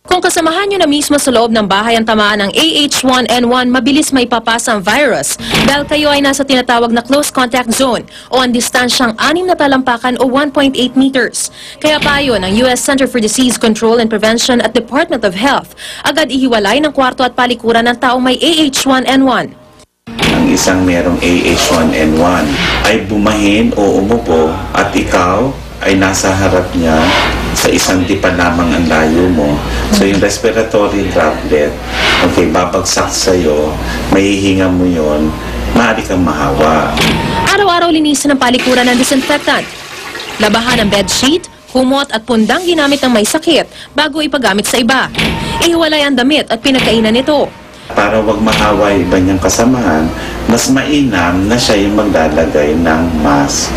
Kung kasamahan nyo na mismo sa loob ng bahay ang tamaan ng AH1N1, mabilis may papasa ang virus dahil kayo ay nasa tinatawag na close contact zone o ang distansyang 6 na talampakan o 1.8 meters. Kaya payo ng US Center for Disease Control and Prevention at Department of Health, agad ihiwalay ng kwarto at palikuran ng taong may AH1N1. Ang isang merong AH1N1 ay bumahin o umupo at ikaw ay nasa harap niya sa isang tipan lamang ang layo mo. So yung respiratory droplet, okay, babagsak sa'yo, mahihinga mo yon, maaari kang mahawa. Araw-araw linisin ang palikuran ng disinfectant. Labahan ang bedsheet, kumot at pundang ginamit ng may sakit bago ipagamit sa iba. Ihiwalay ang damit at pinagkainan nito. Para wag mahawa yung iba niyang kasamahan, mas mainam na siya yung maglalagay ng mask.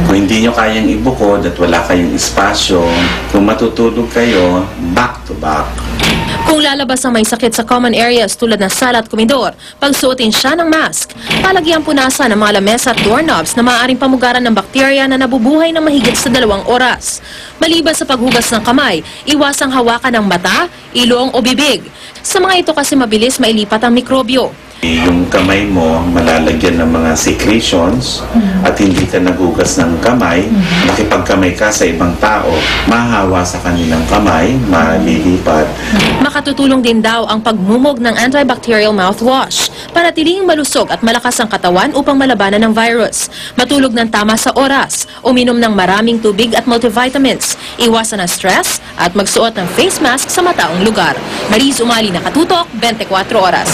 Kung hindi nyo kayang ibukod at wala kayong espasyo, kung matutulog kayo, back to back. Kung lalabas ang may sakit sa common areas tulad ng sala at komedor, pagsuotin siya ng mask. Palagyan punasan ng mga lamesa at doorknobs na maaaring pamugaran ng bakterya na nabubuhay ng mahigit sa 2 oras. Maliban sa paghugas ng kamay, iwasang hawakan ng mata, ilong o bibig. Sa mga ito kasi mabilis mailipat ang mikrobyo. Yung kamay mo malalagyan ng mga secretions at hindi ka nagugas ng kamay, nakipagkamay ka sa ibang tao, mahahawa sa kanilang kamay, malilipat. Makatutulong din daw ang pagmumog ng antibacterial mouthwash para tilinging malusog at malakas ang katawan upang malabanan ng virus. Matulog ng tama sa oras, uminom ng maraming tubig at multivitamins, iwasan ang stress at magsuot ng face mask sa mataong lugar. Mariz Umali, Nakatutok, 24 Oras.